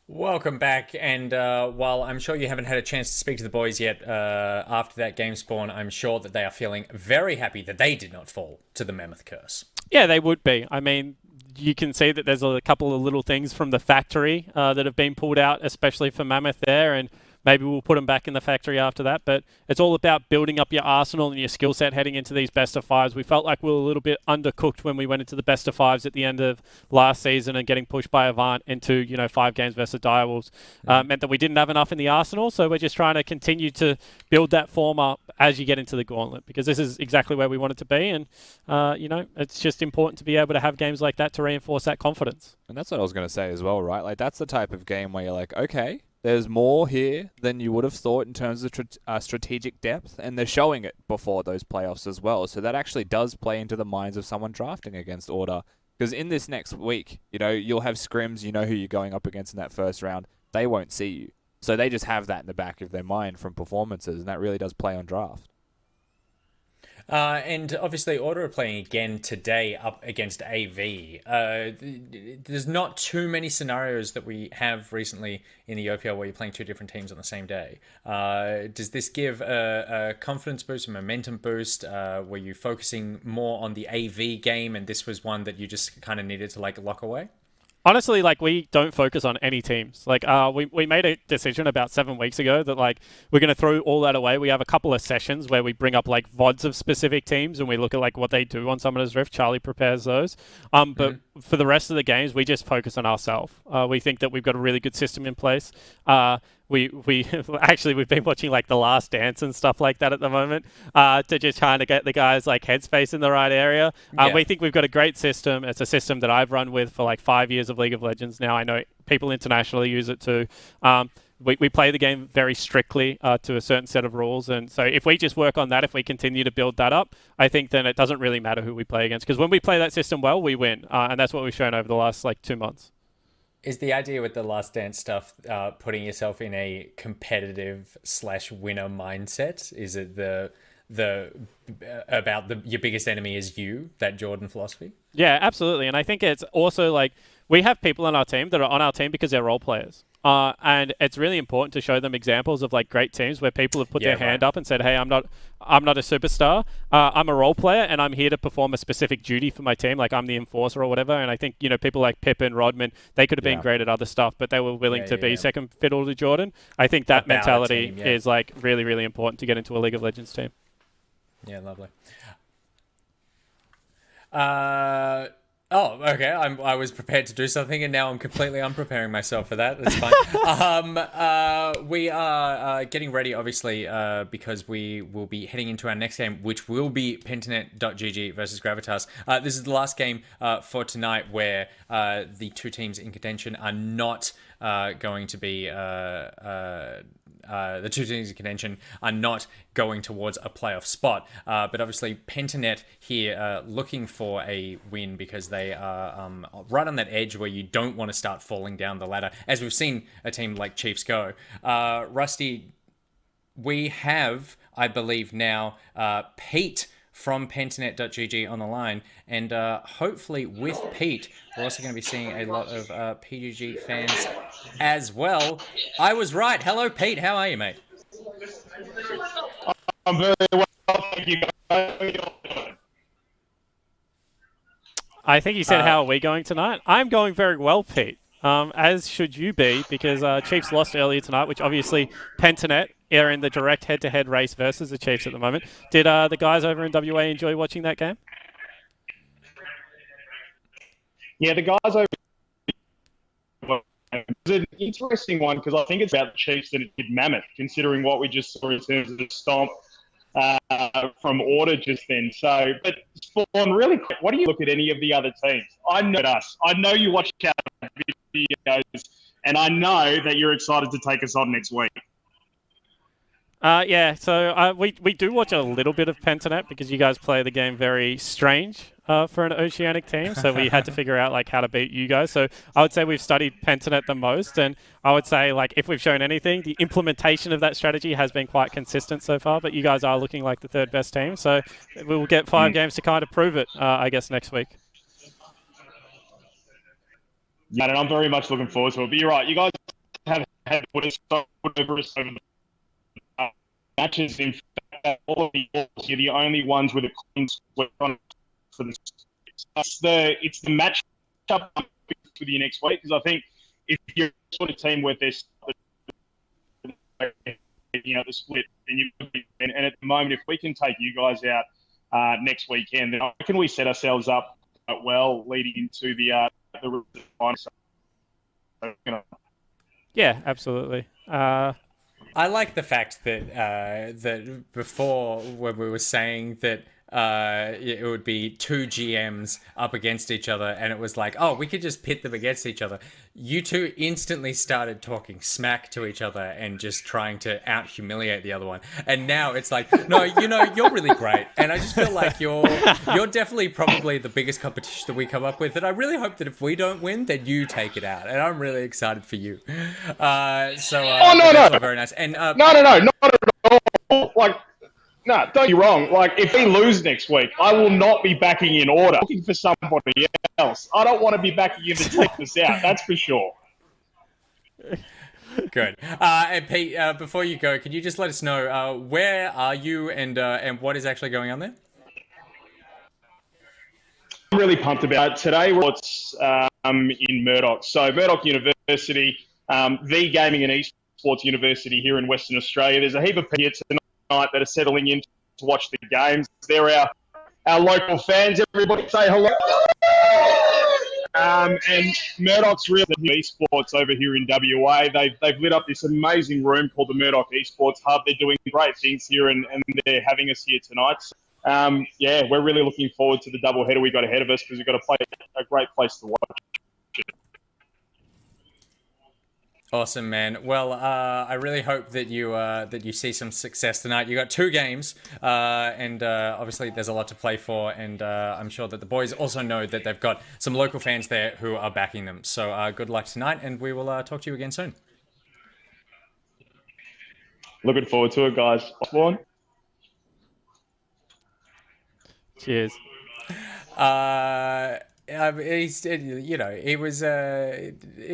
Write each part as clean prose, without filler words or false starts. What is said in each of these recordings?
Welcome back, and while I'm sure you haven't had a chance to speak to the boys yet after that game spawn, I'm sure that they are feeling very happy that they did not fall to the Mammoth Curse. Yeah, they would be. I mean, you can see that there's a couple of little things from the factory that have been pulled out, especially for Mammoth there, and maybe we'll put them back in the factory after that. But it's all about building up your arsenal and your skill set heading into these best of fives. We felt like we were a little bit undercooked when we went into the best of fives at the end of last season and getting pushed by Avant into, 5 games versus Direwolves. Meant that we didn't have enough in the arsenal, so we're just trying to continue to build that form up as you get into the gauntlet, because this is exactly where we want it to be, and it's just important to be able to have games like that to reinforce that confidence. And that's what I was going to say as well, right? Like, that's the type of game where you're like, okay, there's more here than you would have thought in terms of strategic depth, and they're showing it before those playoffs as well. So that actually does play into the minds of someone drafting against Order. Because in this next week, you'll have scrims, you know who you're going up against in that first round. They won't see you. So they just have that in the back of their mind from performances, and that really does play on draft. And obviously, Order are playing again today up against AV. There's not too many scenarios that we have recently in the OPL where you're playing two different teams on the same day. Does this give a confidence boost, a momentum boost? Were you focusing more on the AV game, and this was one that you just kind of needed to lock away? Honestly, we don't focus on any teams. We made a decision about 7 weeks ago that, we're going to throw all that away. We have a couple of sessions where we bring up, VODs of specific teams and we look at, what they do on Summoner's Rift. Charlie prepares those. But for the rest of the games, we just focus on ourselves. We think that we've got a really good system in place. We actually, we've been watching The Last Dance and stuff like that at the moment to just trying to get the guys headspace in the right area. We think we've got a great system. It's a system that I've run with for 5 years of League of Legends now. I know people internationally use it too. We play the game very strictly to a certain set of rules, and so if we just work on that, if we continue to build that up, I think then it doesn't really matter who we play against, because when we play that system well, we win, and that's what we've shown over the last 2 months. Is the idea with the Last Dance stuff putting yourself in a competitive / winner mindset? Is it your biggest enemy is you, that Jordan philosophy? Yeah, absolutely. And I think it's also we have people on our team that are on our team because they're role players. And it's really important to show them examples of great teams where people have put their hand up and said, hey, I'm not a superstar. I'm a role player and I'm here to perform a specific duty for my team. I'm the enforcer or whatever. And I think, people like Pippin, Rodman, they could have been great at other stuff, but they were willing to be second fiddle to Jordan. I think that mentality is really, really important to get into a League of Legends team. Yeah, lovely. Oh, okay. I was prepared to do something, and now I'm completely unpreparing myself for that. That's fine. We are getting ready, obviously, because we will be heading into our next game, which will be Pentanet.gg versus Gravitas. This is the last game for tonight, where the two teams in contention are not going to be... the two teams in contention are not going towards a playoff spot. But obviously, Pentanet here looking for a win, because they are right on that edge where you don't want to start falling down the ladder, as we've seen a team like Chiefs go. Rusty, we have, I believe now, Pete from Pentanet.gg on the line, and hopefully with Pete, we're also going to be seeing a lot of PGG fans as well. I was right. Hello, Pete. How are you, mate? I'm very well, thank you. I think he said, how are we going tonight? I'm going very well, Pete. As should you be, because Chiefs lost earlier tonight, which obviously Pentanet are in the direct head-to-head race versus the Chiefs at the moment. Did the guys over in WA enjoy watching that game? Yeah, the guys over. It's an interesting one, because I think it's about the Chiefs and it did Mammoth, considering what we just saw in terms of the stomp from Order just then. So, but Spawn, really quick, what do you look at any of the other teams? I know us. I know you watch our videos, and I know that you're excited to take us on next week. So we do watch a little bit of Pentanet, because you guys play the game very strange for an Oceanic team, so we had to figure out how to beat you guys. So I would say we've studied Pentanet the most, and I would say if we've shown anything, the implementation of that strategy has been quite consistent so far, but you guys are looking like the third best team, so we'll get 5 games to kind of prove it, I guess, next week. Yeah, and I'm very much looking forward to it. But you're right, you guys had put us over the matches. In fact, all of the balls, you're the only ones with a clean sweep on for the. It's the match up with you next week, because I think if you're the sort of team where there's the split, and at the moment, if we can take you guys out next weekend, then I reckon we set ourselves up well leading into the final. Yeah, absolutely. I like the fact that that before, when we were saying that it would be two GMs up against each other, and it was like, oh, we could just pit them against each other. You two instantly started talking smack to each other and just trying to out-humiliate the other one. And now it's like, no, you're really great. And I just feel like you're definitely probably the biggest competition that we come up with. And I really hope that if we don't win, then you take it out. And I'm really excited for you. No, that's all very nice. And no, not at all. Like, no, don't get me wrong. Like, if we lose next week, I will not be backing in order, looking for somebody else. I don't want to be backing in to take this out. That's for sure. Good. And Pete, before you go, can you just let us know where are you and what is actually going on there? I'm really pumped about it. Today. We're in Murdoch. So Murdoch University, the gaming and esports university here in Western Australia. There's a heap of people here tonight that are settling in to watch the games. They're our local fans. Everybody say hello. And Murdoch's really esports over here in WA. They've lit up this amazing room called the Murdoch Esports Hub. They're doing great things here, and they're having us here tonight. So, we're really looking forward to the doubleheader we got ahead of us, because we've got a great place to watch. Awesome, man. Well, I really hope that you see some success tonight. You got 2 games, and obviously there's a lot to play for, and I'm sure that the boys also know that they've got some local fans there who are backing them. So good luck tonight, and we will talk to you again soon. Looking forward to it, guys. Osborne? Cheers. He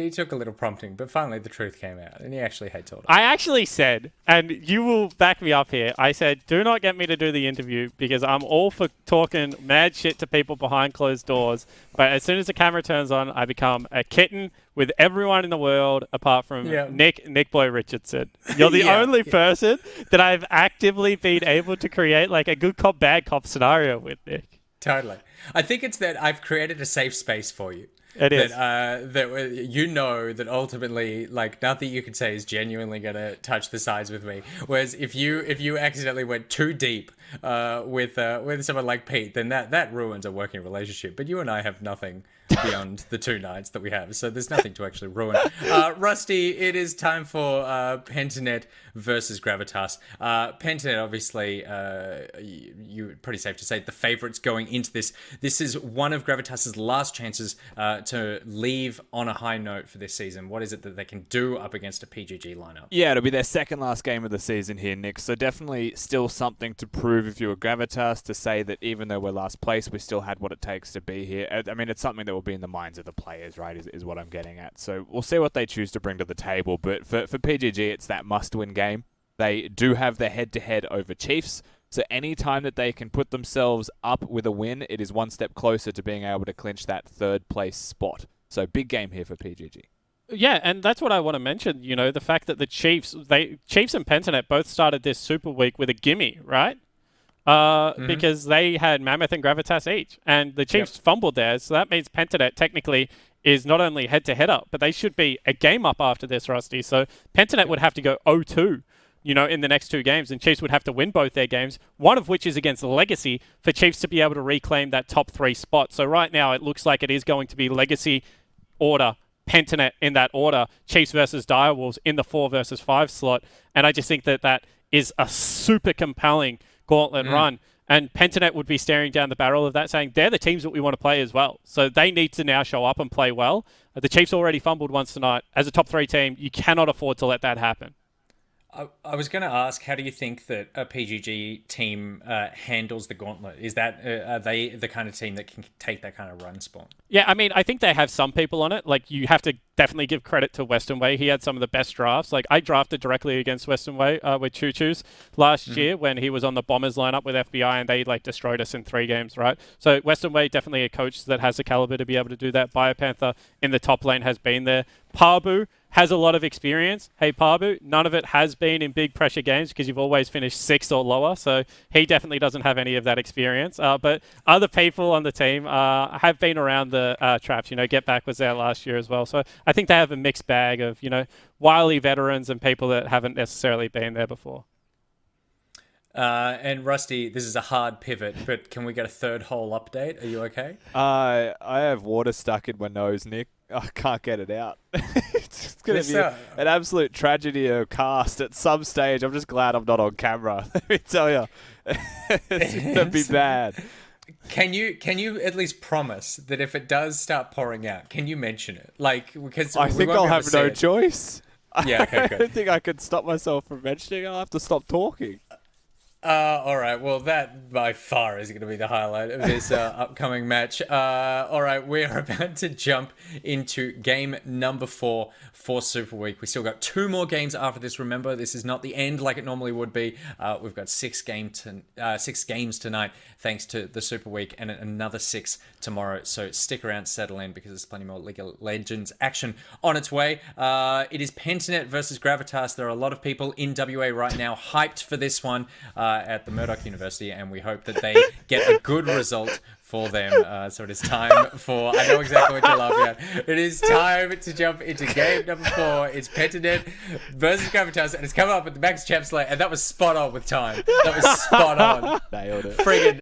took a little prompting, but finally the truth came out, and he actually told us. I actually said, and you will back me up here, I said, do not get me to do the interview, because I'm all for talking mad shit to people behind closed doors, but as soon as the camera turns on, I become a kitten with everyone in the world apart from Nick Boy Richardson. You're the only person that I've actively been able to create like a good cop, bad cop scenario with, Nick. Totally. I think it's that I've created a safe space for you. It is. That you know that ultimately, like, nothing you can say is genuinely going to touch the sides with me. Whereas if you accidentally went too deep with someone like Pete, then that ruins a working relationship. But you and I have nothing beyond the 2 nights that we have, so there's nothing to actually ruin. Rusty, it is time for Pentanet versus Gravitas. Pentanet, obviously, you're pretty safe to say the favourites going into this. This is one of Gravitas's last chances to leave on a high note for this season. What is it that they can do up against a PGG lineup? Yeah, it'll be their second last game of the season here, Nick. So definitely still something to prove if you're Gravitas, to say that even though we're last place, we still had what it takes to be here. I mean, it's something that will be in the minds of the players, right, is what I'm getting at. So we'll see what they choose to bring to the table. But for PGG, it's that must-win game. They do have their head-to-head over Chiefs. So any time that they can put themselves up with a win, it is one step closer to being able to clinch that third-place spot. So big game here for PGG. Yeah, and that's what I want to mention, the fact that the Chiefs and Pentanet both started this Super Week with a gimme, right? Because they had Mammoth and Gravitas each, and the Chiefs fumbled theirs, so that means Pentanet technically is not only head-to-head up, but they should be a game up after this, Rusty. So Pentanet would have to go 0-2, in the next 2 games, and Chiefs would have to win both their games, one of which is against Legacy, for Chiefs to be able to reclaim that top 3 spot. So right now it looks like it is going to be Legacy, Order, Pentanet in that order, Chiefs versus Direwolves in the 4 versus 5 slot, and I just think that is a super compelling gauntlet run, and Pentanet would be staring down the barrel of that, saying they're the teams that we want to play as well. So they need to now show up and play well. The Chiefs already fumbled once tonight. As a top 3 team, you cannot afford to let that happen. I was going to ask, how do you think that a PGG team handles the gauntlet? Is that are they the kind of team that can take that kind of run, Spawn? Yeah, I mean, I think they have some people on it. Like, you have to definitely give credit to Western Way. He had some of the best drafts. Like, I drafted directly against Western Way with Choo Choo's last year when he was on the Bombers lineup with FBI, and they like destroyed us in 3 games, right? So Western Way, definitely a coach that has the caliber to be able to do that. Biopanther in the top lane has been there. Parbu has a lot of experience. Hey, Parbu, none of it has been in big pressure games because you've always finished 6th or lower. So he definitely doesn't have any of that experience. But other people on the team have been around the traps. You know, Get Back was there last year as well. So I think they have a mixed bag of, you know, wily veterans and people that haven't necessarily been there before. And Rusty, this is a hard pivot, but can we get a third hole update? Are you okay? I have water stuck in my nose, Nick. I can't get it out. It's going to be an absolute tragedy of cast at some stage. I'm just glad I'm not on camera. Let me tell you. It's going to be bad. Can you at least promise that if it does start pouring out, can you mention it? Like, because I think I'll have no choice. Yeah, okay, good. I don't think I can stop myself from mentioning it. I'll have to stop talking. All right. Well, that by far is going to be the highlight of this upcoming match. All right. We're about to jump into game number 4 for Super Week. We still got 2 more games after this. Remember, this is not the end like it normally would be. We've got 6 games tonight, thanks to the Super Week, and another 6 tomorrow. So stick around, settle in, because there's plenty more League of Legends action on its way. It is Pentanet versus Gravitas. There are a lot of people in WA right now hyped for this one. At the Murdoch University, and we hope that they get a good result for them. So it is time for, I know exactly what you're laughing at. It is time to jump into game number 4. It's Pentanet versus Gravitas, and it's coming up with the Max Champ Slate, and that was spot on with time. That was spot on. Nailed it. Friggin'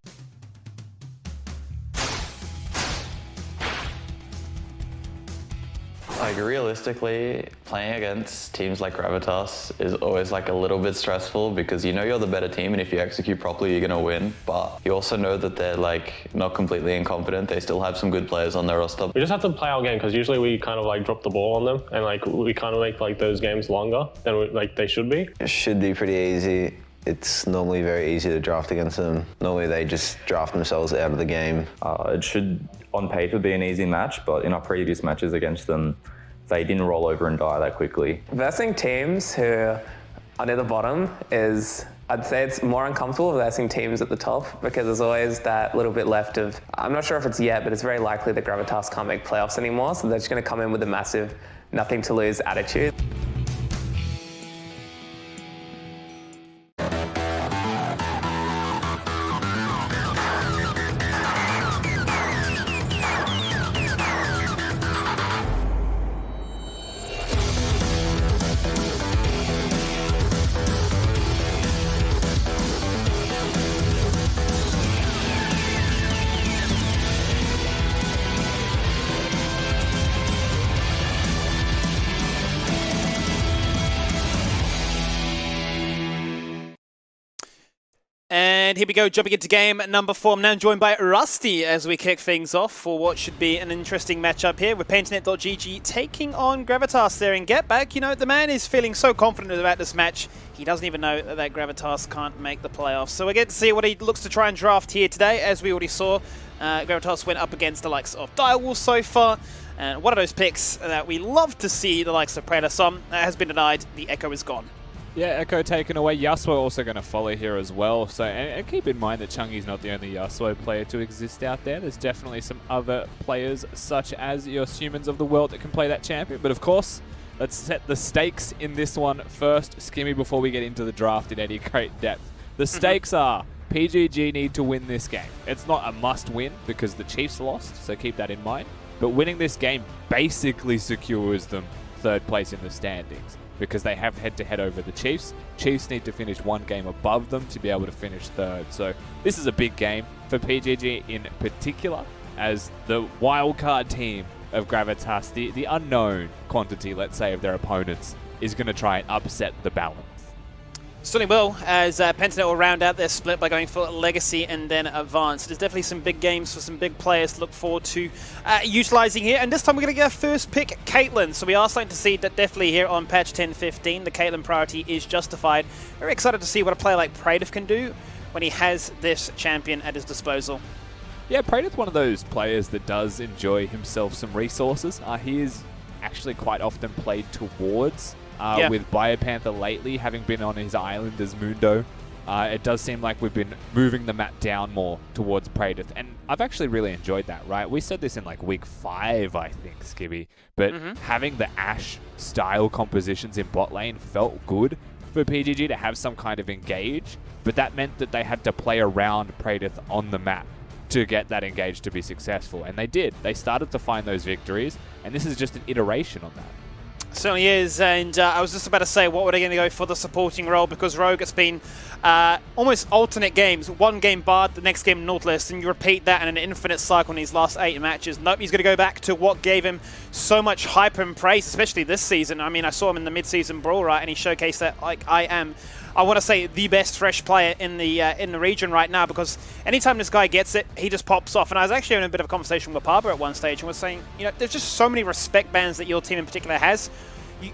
Like, realistically, playing against teams like Gravitas is always like a little bit stressful because you know you're the better team, and if you execute properly, you're gonna win. But you also know that they're like not completely incompetent. They still have some good players on their roster. We just have to play our game because usually we kind of like drop the ball on them, and like we kind of make like those games longer than like they should be. It should be pretty easy. It's normally very easy to draft against them. Normally they just draft themselves out of the game. It should, on paper, be an easy match, but in our previous matches against them, they didn't roll over and die that quickly. Versing teams who are near the bottom is, I'd say it's more uncomfortable versing teams at the top because there's always that little bit left of, I'm not sure if it's yet, but it's very likely that Gravitas can't make playoffs anymore, so they're just going to come in with a massive nothing to lose attitude. And here we go, jumping into game number 4. I'm now joined by Rusty as we kick things off for what should be an interesting matchup here with Painternet.gg taking on Gravitas there in Get Back. You know, the man is feeling so confident about this match, he doesn't even know that Gravitas can't make the playoffs. So we get to see what he looks to try and draft here today. As we already saw, Gravitas went up against the likes of Direwolf so far. And one of those picks that we love to see the likes of Predator on has been denied. The Echo is gone. Yeah, Echo taken away. Yasuo also going to follow here as well. So, and keep in mind that Chungy's not the only Yasuo player to exist out there. There's definitely some other players, such as your humans of the world, that can play that champion. But of course, let's set the stakes in this one first, Skimmy, before we get into the draft in any great depth. The stakes are PGG need to win this game. It's not a must-win because the Chiefs lost, so keep that in mind. But winning this game basically secures them 3rd place in the standings, because they have head-to-head over the Chiefs. Chiefs need to finish 1 game above them to be able to finish 3rd. So this is a big game for PGG in particular, as the wildcard team of Gravitas, the unknown quantity, let's say, of their opponents, is going to try and upset the balance. Certainly will, as Pentanet will round out their split by going for Legacy and then Advance. There's definitely some big games for some big players to look forward to utilising here. And this time we're going to get our first pick, Caitlyn. So we are starting to see that definitely here on patch 10.15, the Caitlyn priority is justified. Very excited to see what a player like Praedyth can do when he has this champion at his disposal. Yeah, Praedyth's one of those players that does enjoy himself some resources. He is actually quite often played towards with Biopanther lately, having been on his island as Mundo. It does seem like we've been moving the map down more towards Praedyth, and I've actually really enjoyed that, right? We said this in like week 5, I think, Skibby, but having the Ashe style compositions in bot lane felt good for PGG to have some kind of engage, but that meant that they had to play around Praedyth on the map to get that engage to be successful, and they did. They started to find those victories, and this is just an iteration on that. Certainly is, and I was just about to say, what were they going to go for the supporting role? Because Rogue, it's been almost alternate games. One game Bard, the next game Nautilus, and you repeat that in an infinite cycle in these last 8 matches. Nope, he's going to go back to what gave him so much hype and praise, especially this season. I mean, I saw him in the mid-season brawl, right, and he showcased that, like, I want to say, the best fresh player in the region right now, because anytime this guy gets it, he just pops off. And I was actually having a bit of a conversation with Pablo at one stage and was saying, you know, there's just so many respect bans that your team in particular has.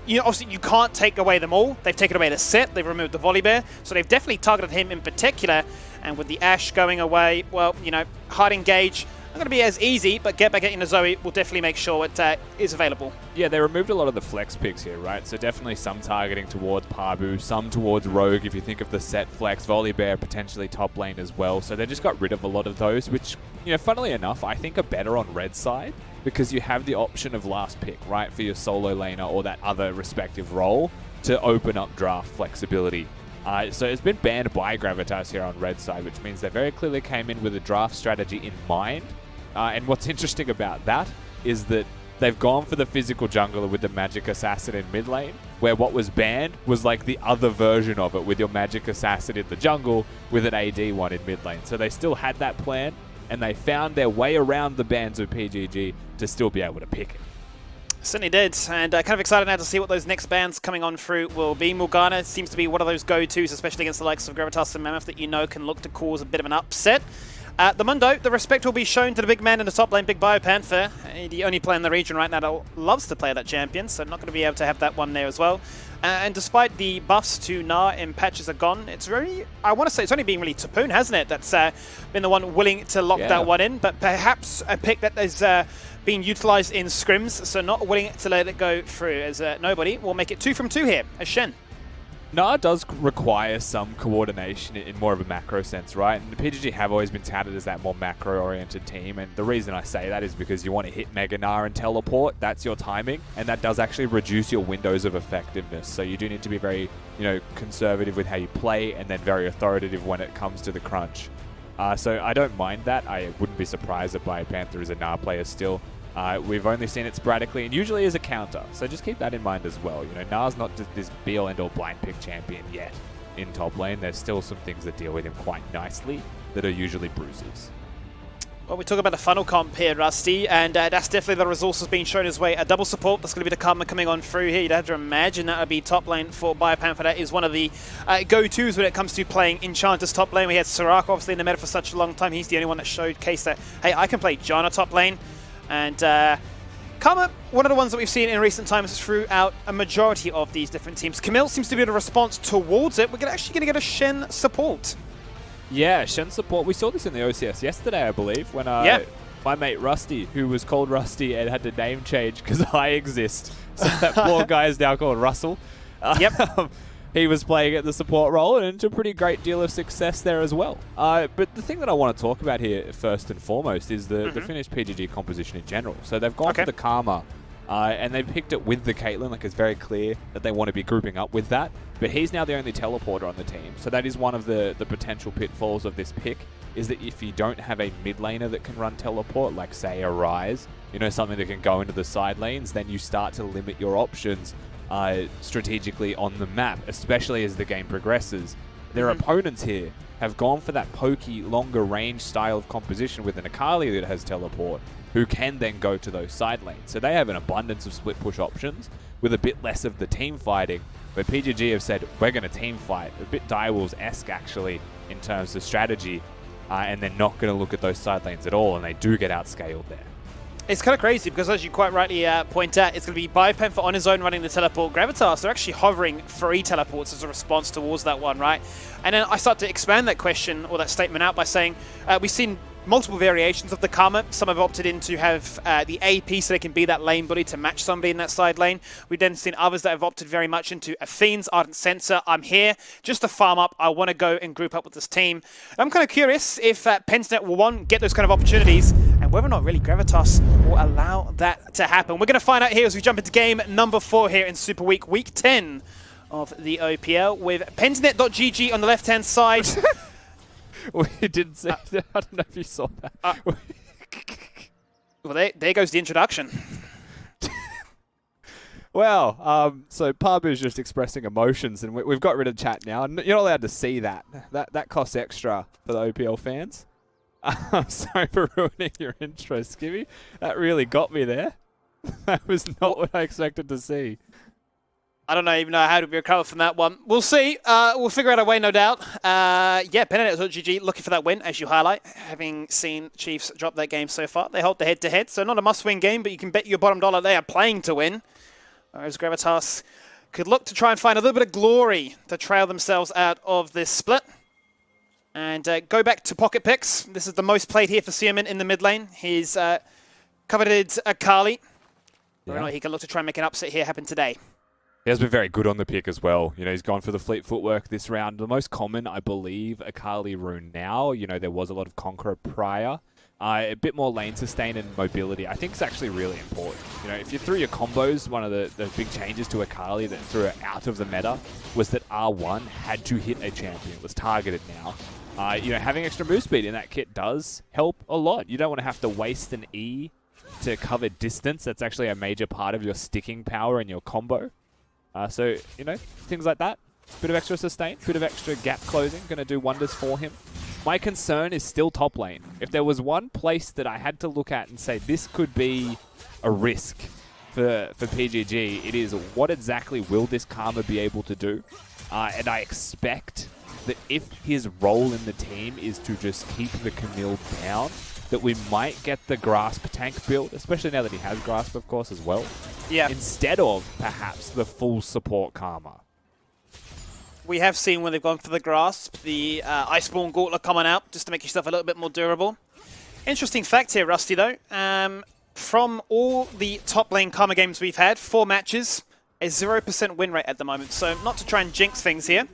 You obviously, you can't take away them all. They've taken away the set, they've removed the Volibear, so they've definitely targeted him in particular. And with the Ashe going away, well, you know, hard engage, not going to be as easy, but get back into Zoe will definitely make sure it is available. Yeah, they removed a lot of the flex picks here, right? So definitely some targeting towards Pabu, some towards Rogue, if you think of the set flex, Volibear potentially top lane as well. So they just got rid of a lot of those, which, you know, funnily enough, I think are better on red side, because you have the option of last pick, right, for your solo laner or that other respective role to open up draft flexibility. So it's been banned by Gravitas here on red side, which means they very clearly came in with a draft strategy in mind. And what's interesting about that is that they've gone for the physical jungler with the magic assassin in mid lane, where what was banned was like the other version of it with your magic assassin in the jungle with an AD one in mid lane. So they still had that plan, and they found their way around the bans of PGG to still be able to pick it. Certainly did, and kind of excited now to see what those next bans coming on through will be. Morgana seems to be one of those go-tos, especially against the likes of Gravitas and Mammoth, that you know can look to cause a bit of an upset. The Mundo, the respect will be shown to the big man in the top lane, Big Biopanther. The only player in the region right now that loves to play that champion, so not going to be able to have that one there as well. And despite the buffs to Gnar and patches are gone, it's really, I want to say, it's only been really Tapoon, hasn't it, that's been the one willing to lock that one in, but perhaps a pick that is being utilised in scrims, so not willing to let it go through, as nobody will make it 2 from 2 here, as Shen. Gnar does require some coordination in more of a macro sense, right? And the PGG have always been touted as that more macro-oriented team, and the reason I say that is because you want to hit Mega Gnar and teleport, that's your timing, and that does actually reduce your windows of effectiveness. So you do need to be very, you know, conservative with how you play, and then very authoritative when it comes to the crunch. So I don't mind that. I wouldn't be surprised if Biopanther is a Gnar player still. We've only seen it sporadically and usually as a counter, so just keep that in mind as well. You know, Gnar's not just this be-all end-all blind pick champion yet in top lane. There's still some things that deal with him quite nicely that are usually bruises. Well, we talk about the funnel comp here, Rusty, and that's definitely the resources being shown his way. A double support, that's going to be the karma coming on through here. You'd have to imagine that would be top lane for Biopanther. That is one of the go-tos when it comes to playing Enchanter's top lane. We had Soraka obviously in the meta for such a long time. He's the only one that showcased that, hey, I can play Janna top lane. And Karma, one of the ones that we've seen in recent times throughout a majority of these different teams. Camille seems to be the response towards it. We're actually going to get a Shen support. Yeah, Shen support. We saw this in the OCS yesterday, I believe, when my mate Rusty, who was called Rusty and had to name change because I exist. So that poor guy is now called Russell. Yep. He was playing at the support role and to a pretty great deal of success there as well. But the thing that I want to talk about here first and foremost is the Finnish PGG composition in general. So they've gone for the Karma and they picked it with the Caitlyn. Like, it's very clear that they want to be grouping up with that. But he's now the only teleporter on the team. So that is one of the potential pitfalls of this pick, is that if you don't have a mid laner that can run teleport, like say a Ryze, you know, something that can go into the side lanes, then you start to limit your options strategically on the map, especially as the game progresses. Their opponents here have gone for that pokey, longer range style of composition with an Akali that has teleport, who can then go to those side lanes. So they have an abundance of split push options with a bit less of the team fighting. But PGG have said, we're going to team fight. A bit Direwolves-esque, actually, in terms of strategy. And they're not going to look at those side lanes at all, and they do get outscaled there. It's kind of crazy because, as you quite rightly point out, it's going to be Biopen on his own running the teleport. Gravitas, they're actually hovering 3 teleports as a response towards that one, right? And then I start to expand that question or that statement out by saying we've seen multiple variations of the Karma. Some have opted in to have the AP so they can be that lane bully to match somebody in that side lane. We've then seen others that have opted very much into a Fiend's Ardent Sensor. I'm here just to farm up. I want to go and group up with this team. And I'm kind of curious if Pentanet will, one, get those kind of opportunities, and whether or not really Gravitas will allow that to happen. We're going to find out here as we jump into game number 4 here in Super Week, Week 10 of the OPL, with Pentanet.gg on the left-hand side. We didn't see that. I don't know if you saw that. Well, there goes the introduction. Well, so Parbu's just expressing emotions, and we've got rid of chat now. And you're not allowed to see that. That costs extra for the OPL fans. I'm sorry for ruining your intro, Skivvy. That really got me there. That was not what I expected to see. I don't even know how to recover from that one. We'll see. We'll figure out a way, no doubt. Yeah, Pentanet.gg looking for that win, as you highlight. Having seen Chiefs drop that game so far, they hold the head-to-head, so not a must-win game, but you can bet your bottom dollar they are playing to win. Whereas Gravitas could look to try and find a little bit of glory to trail themselves out of this split. And go back to pocket picks. This is the most played here for Seaman in the mid lane. He's coveted Akali. Whether or not he can look to try and make an upset here happen today. He has been very good on the pick as well. You know, he's gone for the fleet footwork this round. The most common, I believe, Akali rune now. You know, there was a lot of Conqueror prior. A bit more lane sustain and mobility, I think, is actually really important. You know, if you threw your combos, one of the big changes to Akali that threw it out of the meta was that R1 had to hit a champion. It was targeted now. You know, having extra move speed in that kit does help a lot. You don't want to have to waste an E to cover distance. That's actually a major part of your sticking power in your combo. So, you know, things like that. Bit of extra sustain, bit of extra gap closing, going to do wonders for him. My concern is still top lane. If there was one place that I had to look at and say this could be a risk for PGG, it is what exactly will this Karma be able to do? And I expect that if his role in the team is to just keep the Camille down, that we might get the Grasp tank build, especially now that he has Grasp, of course, as well. Yeah. Instead of, perhaps, the full support Karma. We have seen when they've gone for the Grasp, the Iceborne Gauntlet coming out, just to make yourself a little bit more durable. Interesting fact here, Rusty, though. From all the top lane Karma games we've had, 4 matches, a 0% win rate at the moment. So not to try and jinx things here,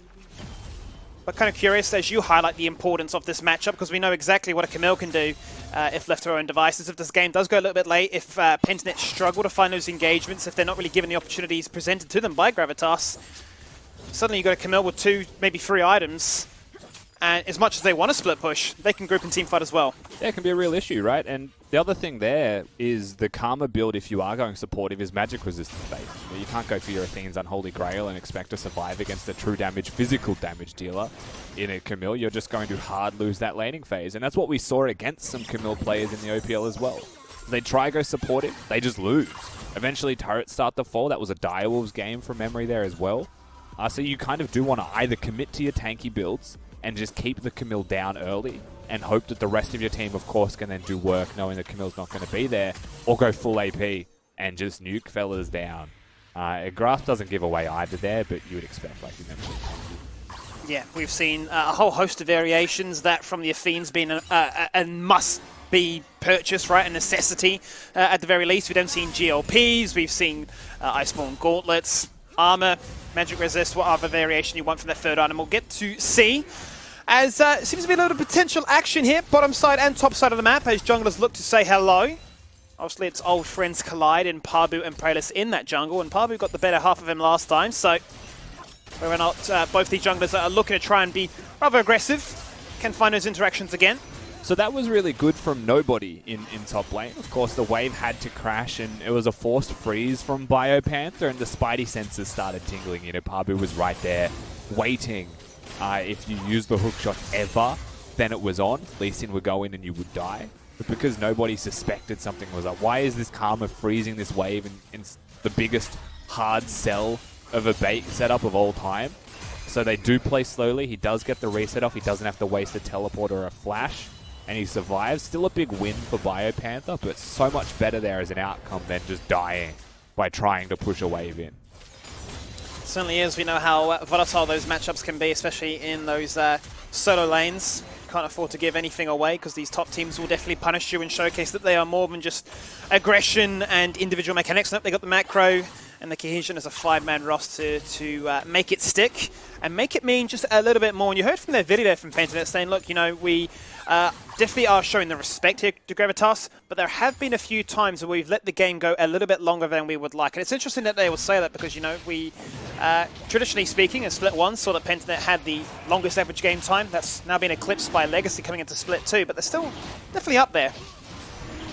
but kind of curious as you highlight the importance of this matchup, because we know exactly what a Camille can do if left to her own devices. If this game does go a little bit late, if Pentanet struggle to find those engagements, if they're not really given the opportunities presented to them by Gravitas, suddenly you've got a Camille with 2, maybe 3 items. And as much as they want to split push, they can group and team fight as well. Yeah, it can be a real issue, right? And the other thing there is the Karma build, if you are going supportive, is magic resistance based. You can't go for your Athene's Unholy Grail and expect to survive against a true damage, physical damage dealer in a Camille. You're just going to hard lose that laning phase. And that's what we saw against some Camille players in the OPL as well. They try go supportive, they just lose. Eventually turrets start to fall. That was a Direwolves game from memory there as well. So you kind of do want to either commit to your tanky builds and just keep the Camille down early and hope that the rest of your team, of course, can then do work knowing that Camille's not going to be there, or go full AP and just nuke fellas down. Grasp doesn't give away either there, but you would expect, like you mentioned. Yeah, we've seen a whole host of variations, that from the Athenes being a must-be purchase, right, a necessity at the very least. We've then seen GLPs, we've seen Iceborne Gauntlets, armor, magic resist, what other variation you want from that third item. We'll get to see. As seems to be a lot of potential action here, bottom side and top side of the map, as junglers look to say hello. Obviously, it's old friends collide in Parbu and Praelis in that jungle, and Parbu got the better half of him last time, so whether or not both these junglers are looking to try and be rather aggressive, can find those interactions again. So that was really good from nobody in top lane. Of course, the wave had to crash, and it was a forced freeze from Biopanther, and the Spidey senses started tingling. You know, Parbu was right there, waiting if you use the hookshot ever, then it was on. Lee Sin would go in and you would die. But because nobody suspected something was up, why is this Karma freezing this wave in the biggest hard sell of a bait setup of all time? So they do play slowly. He does get the reset off. He doesn't have to waste a teleport or a flash. And he survives. Still a big win for BioPanther, but so much better there as an outcome than just dying by trying to push a wave in. Certainly is. We know how volatile those matchups can be, especially in those solo lanes. Can't afford to give anything away because these top teams will definitely punish you and showcase that they are more than just aggression and individual mechanics. Nope, they got the macro and the cohesion as a 5-man roster to make it stick and make it mean just a little bit more. And you heard from their video there from Pentanet saying, look, you know, we definitely are showing the respect here to Gravitas, but there have been a few times where we've let the game go a little bit longer than we would like. And it's interesting that they would say that because, you know, we, traditionally speaking, in Split 1, saw that Pentanet had the longest average game time. That's now been eclipsed by Legacy coming into Split 2, but they're still definitely up there.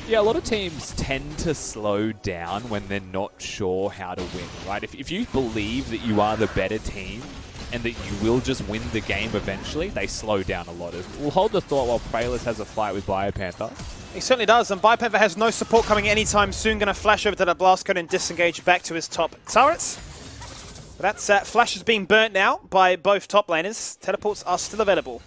Yeah, a lot of teams tend to slow down when they're not sure how to win, right? If you believe that you are the better team and that you will just win the game eventually, they slow down a lot. We'll hold the thought while Praelis has a fight with BioPanther. He certainly does, and BioPanther has no support coming anytime soon. Going to flash over to the blast cone and disengage back to his top turrets. But that's flash has been burnt now by both top laners. Teleports are still available.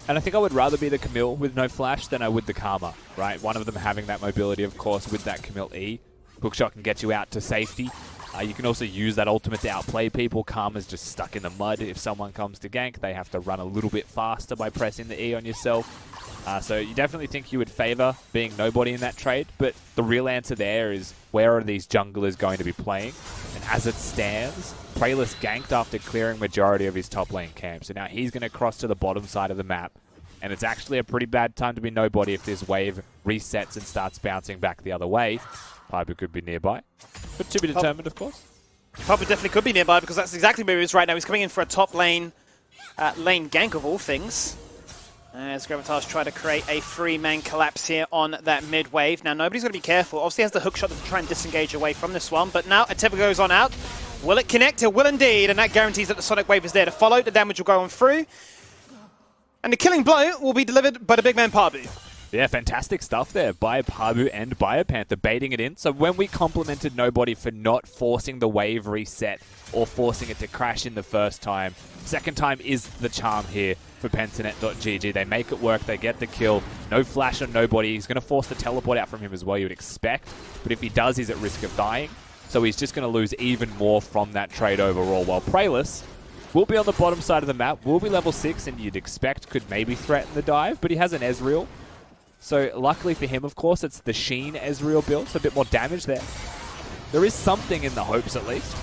And I think I would rather be the Camille with no flash than I would the Karma, right? One of them having that mobility, of course, with that Camille E. Hookshot can get you out to safety. You can also use that ultimate to outplay people. Karma's just stuck in the mud. If someone comes to gank, they have to run a little bit faster by pressing the E on yourself. So you definitely think you would favor being nobody in that trade, but the real answer there is where are these junglers going to be playing? And as it stands, Praelis ganked after clearing majority of his top lane camp. So now he's going to cross to the bottom side of the map. And it's actually a pretty bad time to be nobody if this wave resets and starts bouncing back the other way. Piper could be nearby, but to be determined, of course. Piper definitely could be nearby because that's exactly where he is right now. He's coming in for a top lane gank of all things. As Gravitas try to create a 3-man collapse here on that mid wave. Now, nobody's going to be careful. Obviously, has the hookshot to try and disengage away from this one. But now, Ateba goes on out. Will it connect? It will indeed. And that guarantees that the Sonic Wave is there to follow. The damage will go on through. And the killing blow will be delivered by the big man Pabu. Yeah, fantastic stuff there by Pabu and BioPanther baiting it in. So when we complimented nobody for not forcing the wave reset or forcing it to crash in the first time, second time is the charm here for Pentanet.gg. They make it work, they get the kill, no flash on nobody. He's going to force the teleport out from him as well, you would expect. But if he does, he's at risk of dying. So he's just going to lose even more from that trade overall. While Praelis will be on the bottom side of the map, will be level 6, and you'd expect could maybe threaten the dive, but he has an Ezreal. So luckily for him, of course, it's the Sheen Ezreal build, so a bit more damage there. There is something in the hopes, at least.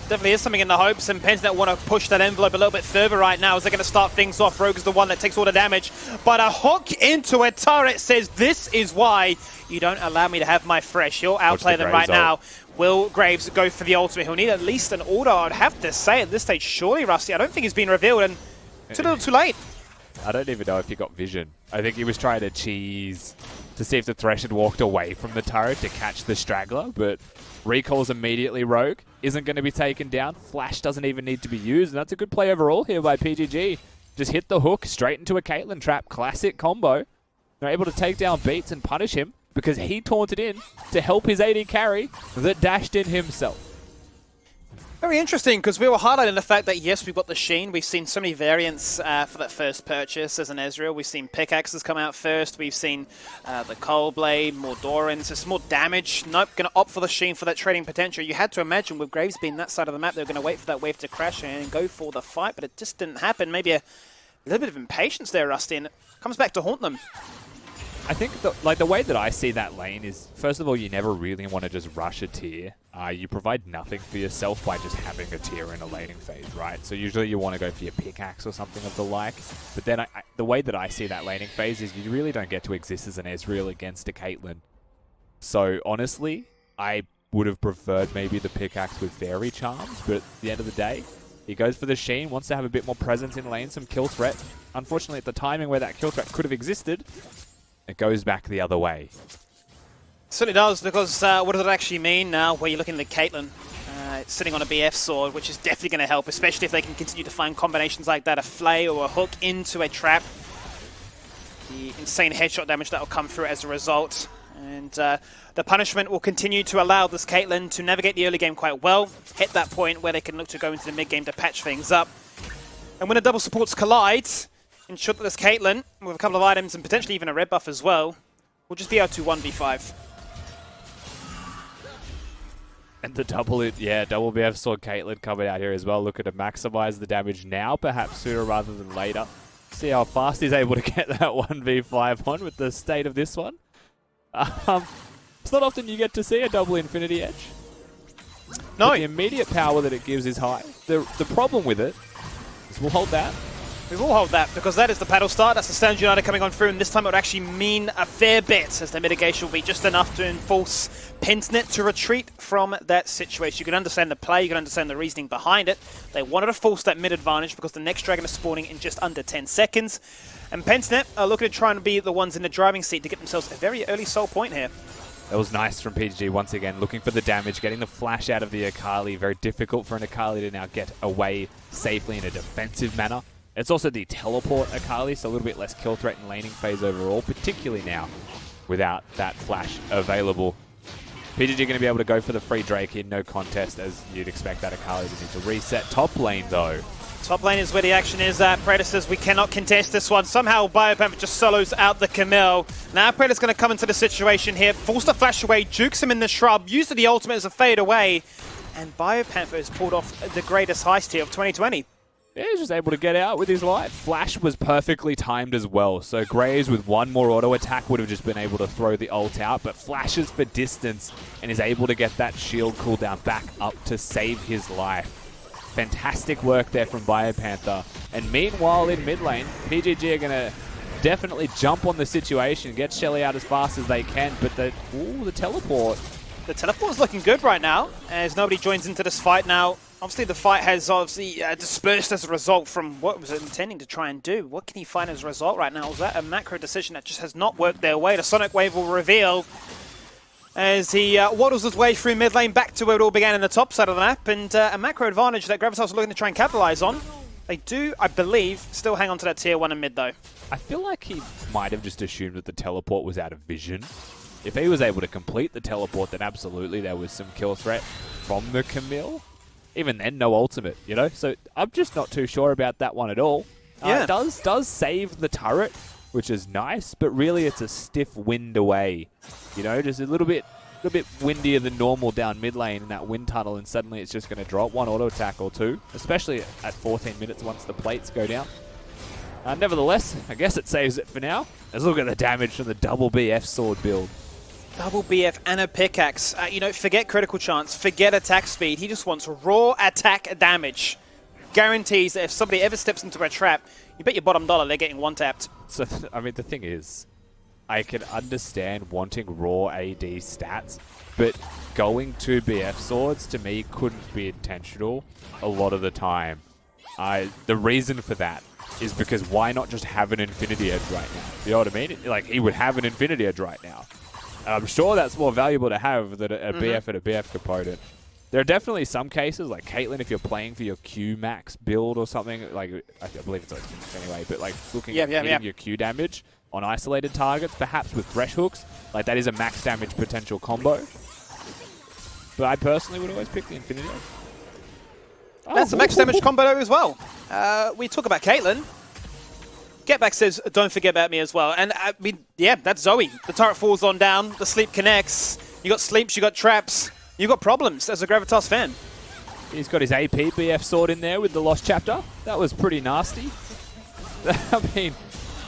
Definitely is something in the hopes, and Pentanet want to push that envelope a little bit further right now as they're going to start things off. Rogue is the one that takes all the damage, but a hook into a turret says, this is why you don't allow me to have my fresh. You'll outplay them right now. Will Graves go for the ultimate? He'll need at least an order, I'd have to say, at this stage. Surely, Rusty, I don't think he's been revealed, and it's a little too late. I don't even know if he got vision. I think he was trying to cheese to see if the Thresh had walked away from the turret to catch the straggler, but recalls immediately Rogue. Isn't going to be taken down. Flash doesn't even need to be used, and that's a good play overall here by PGG. Just hit the hook straight into a Caitlyn trap. Classic combo. They're able to take down Beats and punish him because he taunted in to help his AD carry that dashed in himself. Very interesting, because we were highlighting the fact that, yes, we've got the Sheen. We've seen so many variants for that first purchase as an Ezreal. We've seen pickaxes come out first. We've seen the Cold Blade, more Dorans. It's more damage. Nope, going to opt for the Sheen for that trading potential. You had to imagine with Graves being that side of the map, they were going to wait for that wave to crash and go for the fight, but it just didn't happen. Maybe a little bit of impatience there, Rusty, and it comes back to haunt them. I think the way that I see that lane is, first of all, you never really want to just rush a tier. You provide nothing for yourself by just having a tier in a laning phase, right? So usually you want to go for your pickaxe or something of the like. But then the way that I see that laning phase is you really don't get to exist as an Ezreal against a Caitlyn. So honestly, I would have preferred maybe the pickaxe with fairy charms, but at the end of the day, he goes for the Sheen, wants to have a bit more presence in lane, some kill threat. Unfortunately, at the timing where that kill threat could have existed, it goes back the other way. Certainly does, because what does it actually mean now where you're looking at Caitlyn? sitting on a BF sword, which is definitely going to help, especially if they can continue to find combinations like that, a flay or a hook into a trap. The insane headshot damage that will come through as a result. And the punishment will continue to allow this Caitlyn to navigate the early game quite well, hit that point where they can look to go into the mid game to patch things up. And when the double supports collide, ensure that this Caitlyn, with a couple of items and potentially even a red buff as well, will just be able to 1v5. And the double BF sword Caitlyn coming out here as well, looking to maximize the damage now, perhaps sooner rather than later. See how fast he's able to get that 1v5 on with the state of this one. It's not often you get to see a double Infinity Edge. No. But the immediate power that it gives is high. The problem with it is we'll hold that. We will hold that, because that is the paddle start. That's the Standard United coming on through, and this time it would actually mean a fair bit, as the mitigation will be just enough to force Pentanet to retreat from that situation. You can understand the play, you can understand the reasoning behind it. They wanted to force that mid advantage because the next dragon is spawning in just under 10 seconds. And Pentanet are looking to try and be the ones in the driving seat to get themselves a very early soul point here. That was nice from PGG once again, looking for the damage, getting the flash out of the Akali. Very difficult for an Akali to now get away safely in a defensive manner. It's also the teleport Akali, so a little bit less kill threat and laning phase overall, particularly now without that flash available. PGG going to be able to go for the free Drake here, no contest, as you'd expect that Akali to need to reset. Top lane, though. Top lane is where the action is at. Predators, we cannot contest this one. Somehow Biopanther just solos out the Camille. Now Predator's going to come into the situation here, force the flash away, jukes him in the shrub, uses the ultimate as a fade away, and Biopanther has pulled off the greatest heist here of 2020. Yeah, he's just able to get out with his life. Flash was perfectly timed as well, so Graves with one more auto attack would have just been able to throw the ult out, but flashes for distance and is able to get that shield cooldown back up to save his life. Fantastic work there from Biopanther. And meanwhile in mid lane, PGG are going to definitely jump on the situation, get Shelly out as fast as they can, but the teleport. The teleport is looking good right now, as nobody joins into this fight now. Obviously, the fight has dispersed as a result from what was it intending to try and do. What can he find as a result right now? Was that a macro decision that just has not worked their way? The Sonic Wave will reveal as he waddles his way through mid lane back to where it all began in the top side of the map, and a macro advantage that Gravitas are looking to try and capitalize on. They do, I believe, still hang on to that tier 1 and mid, though. I feel like he might have just assumed that the teleport was out of vision. If he was able to complete the teleport, then absolutely there was some kill threat from the Camille. Even then, no ultimate, you know? So I'm just not too sure about that one at all. Yeah. It does save the turret, which is nice, but really it's a stiff wind away. You know, just a little bit windier than normal down mid lane in that wind tunnel, and suddenly it's just going to drop one auto attack or two, especially at 14 minutes once the plates go down. Nevertheless, I guess it saves it for now. Let's look at the damage from the double BF sword build. Double BF and a pickaxe. Forget critical chance, forget attack speed. He just wants raw attack damage. Guarantees that if somebody ever steps into a trap, you bet your bottom dollar they're getting one-tapped. So, I mean, the thing is, I can understand wanting raw AD stats, but going to BF swords, to me, couldn't be intentional a lot of the time. The reason for that is because why not just have an Infinity Edge right now? You know what I mean? Like, he would have an Infinity Edge right now. I'm sure that's more valuable to have than a BF and a BF component. There are definitely some cases, like Caitlyn, if you're playing for your Q max build or something, like I believe it's anyway, but like looking at hitting your Q damage on isolated targets, perhaps with Thresh hooks, like that is a max damage potential combo. But I personally would always pick the Infinity. That's a max damage combo as well. We talk about Caitlyn. Getback says, don't forget about me as well. And I mean, yeah, that's Zoe. The turret falls on down, the sleep connects. You got sleeps, you got traps, you got problems as a Gravitas fan. He's got his AP BF sword in there with the Lost Chapter. That was pretty nasty. I mean,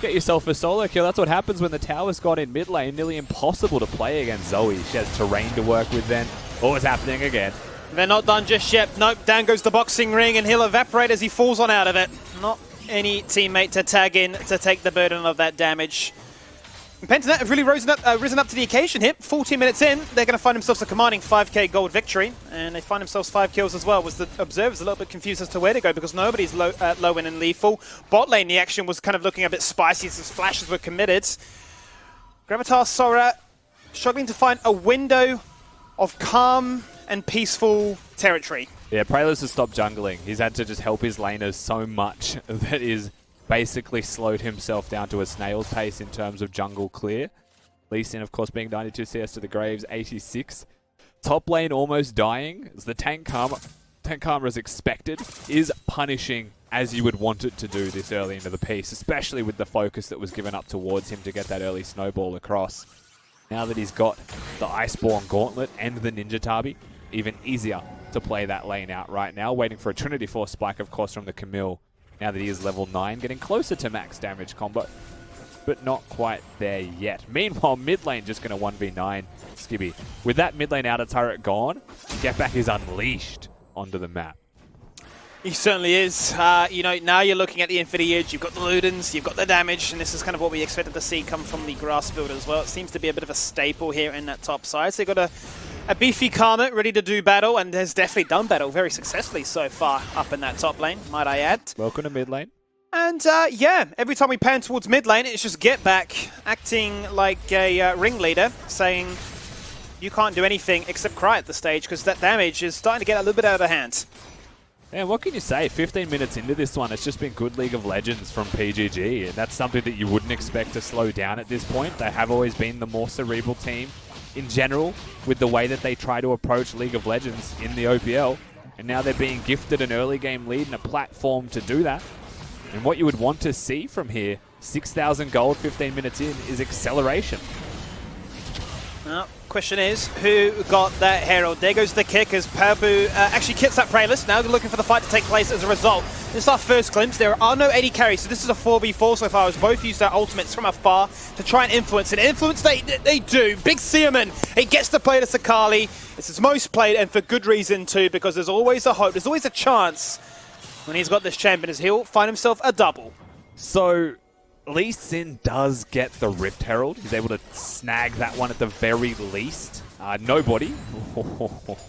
get yourself a solo kill. That's what happens when the tower's gone in mid lane. Nearly impossible to play against Zoe. She has terrain to work with then. Oh, it's happening again. They're not done just yet. Nope, down goes the boxing ring and he'll evaporate as he falls on out of it. Not any teammate to tag in to take the burden of that damage. And Pentanet have really risen up to the occasion here. 14 minutes in, they're going to find themselves a commanding 5k gold victory, and they find themselves 5 kills as well. Was the observers a little bit confused as to where to go because nobody's low in and lethal. Bot lane, the action was kind of looking a bit spicy as flashes were committed. Gravitas Sora struggling to find a window of calm and peaceful territory. Yeah, Praelis has stopped jungling. He's had to just help his laners so much that he's basically slowed himself down to a snail's pace in terms of jungle clear. Lee Sin, of course, being 92 CS to the Graves, 86. Top lane almost dying as the tank karma as expected is punishing as you would want it to do this early into the piece, especially with the focus that was given up towards him to get that early snowball across. Now that he's got the Iceborne Gauntlet and the Ninja Tabi, even easier to play that lane out right now. Waiting for a Trinity Force spike, of course, from the Camille. Now that he is level 9, getting closer to max damage combo, but not quite there yet. Meanwhile, mid lane just going to 1v9 Skibby. With that mid lane outer turret gone, Get Back is unleashed onto the map. He certainly is. You know, now you're looking at the Infinity Edge, you've got the Ludens, you've got the damage, and this is kind of what we expected to see come from the grass build as well. It seems to be a bit of a staple here in that top side. So they've got a beefy Karma ready to do battle, and has definitely done battle very successfully so far up in that top lane, might I add. Welcome to mid lane. And yeah, every time we pan towards mid lane, it's just Get Back acting like a ringleader, saying you can't do anything except cry at the stage because that damage is starting to get a little bit out of hand. Yeah, what can you say? 15 minutes into this one, it's just been good League of Legends from PGG, and that's something that you wouldn't expect to slow down at this point. They have always been the more cerebral team in general with the way that they try to approach League of Legends in the OPL, and now they're being gifted an early game lead and a platform to do that. And what you would want to see from here, 6,000 gold 15 minutes in, is acceleration. Well, question is, who got that Herald? There goes the kick as Pabu actually kits that Praelis. Now they're looking for the fight to take place as a result. This is our first glimpse. There are no AD carries, so this is a 4v4 so far as both use their ultimates from afar to try and influence it. Influence they do. Big Seaman, it gets to play to Sakali. It's his most played, and for good reason too, because there's always a hope, there's always a chance when he's got this champion as he'll find himself a double. So Lee Sin does get the Rift Herald. He's able to snag that one at the very least. Nobody.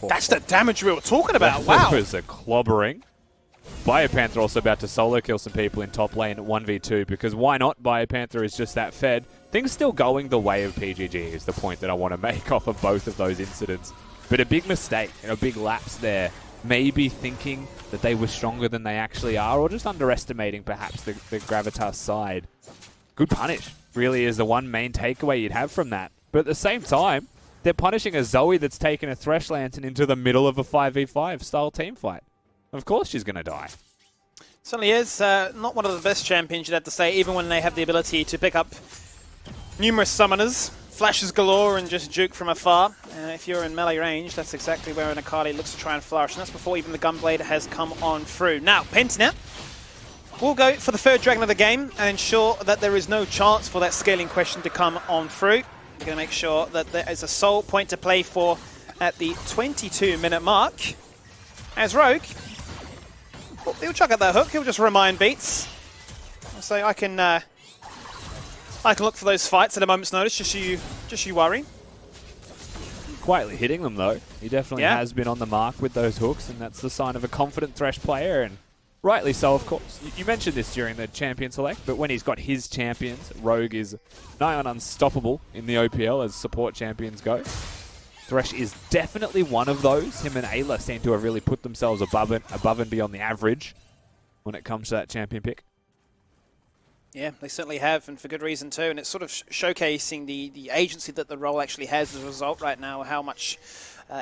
That's the damage we were talking about. Wow. That was a clobbering. Biopanther also about to solo kill some people in top lane at 1v2, because why not? Biopanther is just that fed. Things still going the way of PGG is the point that I want to make off of both of those incidents. But a big mistake and a big lapse there. Maybe thinking that they were stronger than they actually are, or just underestimating perhaps the Gravitas side. Good punish really is the one main takeaway you'd have from that. But at the same time, they're punishing a Zoe that's taken a Thresh Lantern into the middle of a 5v5 style team fight. Of course she's going to die. Certainly is. Not one of the best champions, you'd have to say, even when they have the ability to pick up numerous summoners. Flashes galore and just juke from afar. If you're in melee range, that's exactly where an Akali looks to try and flourish. And that's before even the Gunblade has come on through. Now, Pentanet will go for the third Dragon of the game and ensure that there is no chance for that scaling question to come on through. We're going to make sure that there is a sole point to play for at the 22-minute mark. As Rogue, he'll chuck at that hook. He'll just remind beats. So I can look for those fights at a moment's notice, just you worry. Quietly hitting them though. He definitely has been on the mark with those hooks, and that's the sign of a confident Thresh player, and rightly so, of course. You mentioned this during the champion select, but when he's got his champions, Rogue is nigh on unstoppable in the OPL as support champions go. Thresh is definitely one of those. Him and Ayla seem to have really put themselves above and beyond the average when it comes to that champion pick. Yeah, they certainly have, and for good reason too. And it's sort of showcasing the agency that the role actually has as a result right now, how much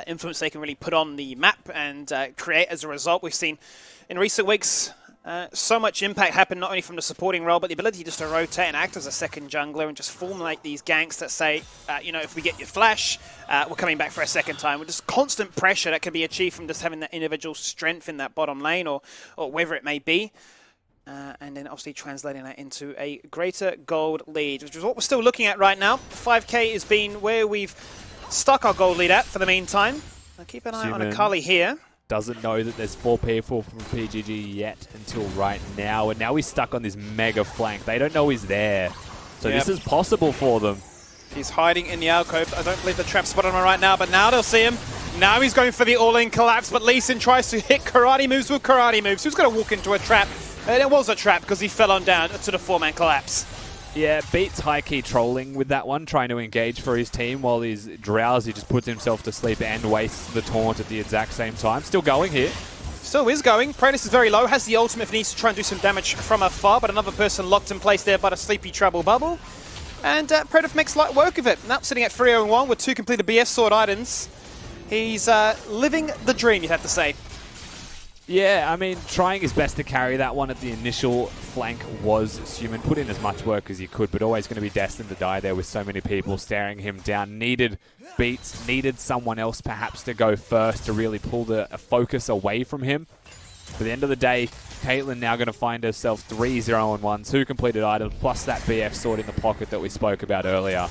influence they can really put on the map and create as a result. We've seen in recent weeks so much impact happen, not only from the supporting role, but the ability just to rotate and act as a second jungler and just formulate these ganks that say, you know, if we get your flash, we're coming back for a second time. With just constant pressure that can be achieved from just having that individual strength in that bottom lane or wherever it may be. And then obviously translating that into a greater gold lead, which is what we're still looking at right now. 5k has been where we've stuck our gold lead at for the meantime. Now keep an eye on Akali here. Doesn't know that there's 4 people from PGG yet until right now, and now he's stuck on this mega flank. They don't know he's there, so this is possible for them. He's hiding in the alcove. I don't believe the trap spotted him right now, but now they'll see him. Now he's going for the all-in collapse, but Lee Sin tries to hit karate moves with karate moves. Who's going to walk into a trap? And it was a trap because he fell on down to the 4-man collapse. Yeah, Beats high-key trolling with that one, trying to engage for his team while he's drowsy, just puts himself to sleep and wastes the taunt at the exact same time. Still going here. Still is going. Praetus is very low, has the ultimate if he needs to try and do some damage from afar, but another person locked in place there by the Sleepy Trouble Bubble. And Praetus makes light work of it. Now sitting at 3-0-1 with 2 completed BF Sword items. He's living the dream, you'd have to say. Yeah, I mean, trying his best to carry that one at the initial flank was human. Put in as much work as he could, but always going to be destined to die there with so many people staring him down. Needed Beats, needed someone else perhaps to go first to really pull the focus away from him. For the end of the day, Caitlyn now going to find herself 3-0-1, 2 completed items, plus that BF sword in the pocket that we spoke about earlier.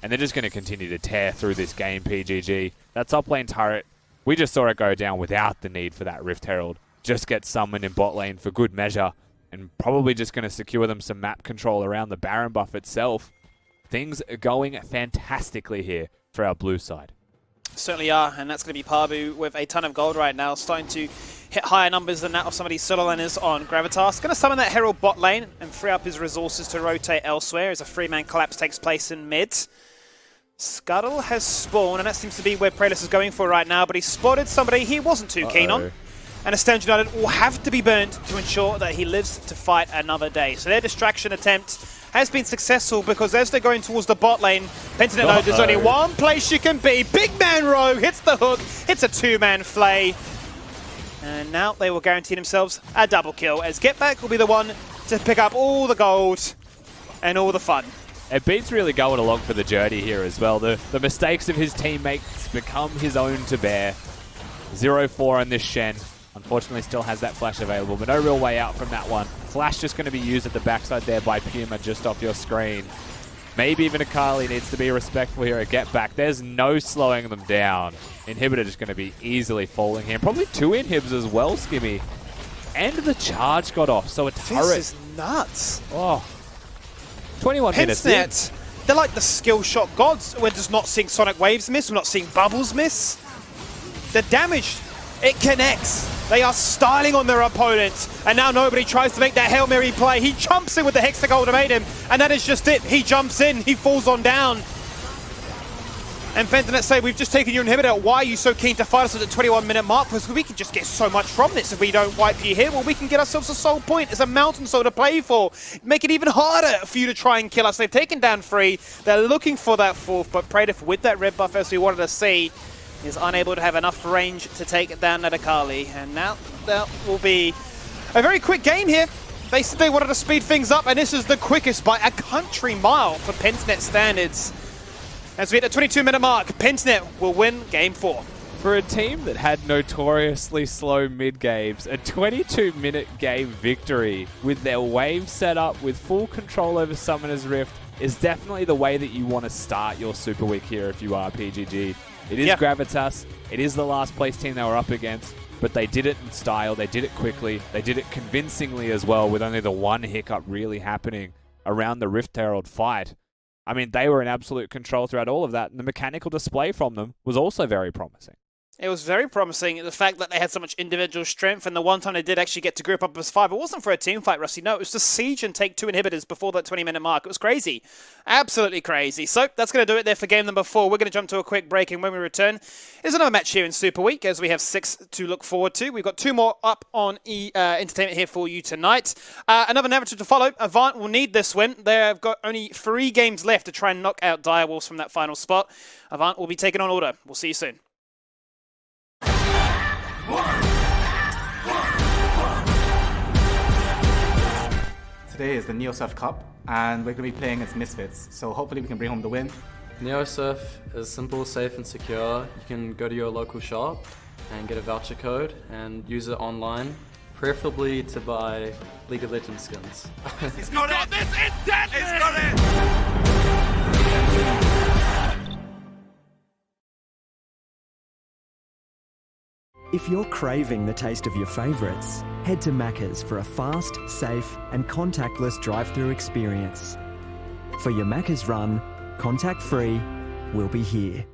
And they're just going to continue to tear through this game, PGG. That top lane turret, we just saw it go down without the need for that Rift Herald. Just get summoned in bot lane for good measure, and probably just going to secure them some map control around the Baron buff itself. Things are going fantastically here for our blue side. Certainly are, and that's going to be Parbu with a ton of gold right now, starting to hit higher numbers than that of some of these solo laners on Gravitas. Going to summon that Herald bot lane and free up his resources to rotate elsewhere as a 3-man collapse takes place in mid. Scuttle has spawned, and that seems to be where Praetus is going for right now, but he spotted somebody he wasn't too keen on. And Astounded United will have to be burned to ensure that he lives to fight another day. So their distraction attempt has been successful because as they're going towards the bot lane, Pentanet knows there's only one place you can be. Big Man Rogue hits the hook, hits a 2-man flay. And now they will guarantee themselves a double kill as Get Back will be the one to pick up all the gold and all the fun. And Beats really going along for the journey here as well. The mistakes of his teammates become his own to bear. 0-4 on this Shen. Unfortunately still has that flash available, but no real way out from that one. Flash just going to be used at the backside there by Puma just off your screen. Maybe even Akali needs to be respectful here at Get Back. There's no slowing them down. Inhibitor just going to be easily falling here. Probably 2 inhibs as well, Skimmy. And the charge got off, so a turret. This is nuts. Oh. 21 minutes in. They're like the skill shot gods. We're just not seeing Sonic Waves miss. We're not seeing Bubbles miss. The damage, it connects. They are styling on their opponents. And now nobody tries to make that Hail Mary play. He jumps in with the Hexa ultimatum. And that is just it. He jumps in. He falls on down. And Fentanet say, we've just taken your inhibitor. Why are you so keen to fight us at the 21-minute mark? Because we can just get so much from this if we don't wipe you here. Well, we can get ourselves a soul point. It's a mountain soul to play for. Make it even harder for you to try and kill us. They've taken down 3. They're looking for that 4th, but Praetus, with that red buff as we wanted to see, is unable to have enough range to take down that Akali. And now that will be a very quick game here. They said they wanted to speed things up, and this is the quickest by a country mile for Pentanet standards. As we hit the 22-minute mark, Pentanet will win Game 4. For a team that had notoriously slow mid-games, a 22-minute game victory with their wave set up with full control over Summoner's Rift is definitely the way that you want to start your Super Week here if you are PGG. It is Gravitas, it is the last place team they were up against, but they did it in style, they did it quickly, they did it convincingly as well, with only the one hiccup really happening around the Rift Herald fight. I mean, they were in absolute control throughout all of that, and the mechanical display from them was also very promising. It was very promising, the fact that they had so much individual strength, and the one time they did actually get to group up as 5, it wasn't for a team fight, Rusty. No, it was to siege and take 2 inhibitors before that 20-minute mark. It was crazy. Absolutely crazy. So that's going to do it there for game number 4. We're going to jump to a quick break, and when we return, there's another match here in Super Week, as we have 6 to look forward to. We've got 2 more up on Entertainment here for you tonight. Another narrative to follow. Avant will need this win. They've got only 3 games left to try and knock out Direwolves from that final spot. Avant will be taking on Order. We'll see you soon. Today is the NeoSurf Cup, and we're going to be playing against Misfits, so hopefully we can bring home the win. NeoSurf is simple, safe and secure. You can go to your local shop and get a voucher code and use it online, preferably to buy League of Legends skins. He's got it! This is deadly! He's got it! If you're craving the taste of your favourites, head to Macca's for a fast, safe and contactless drive-through experience. For your Macca's run, contact-free, we'll be here.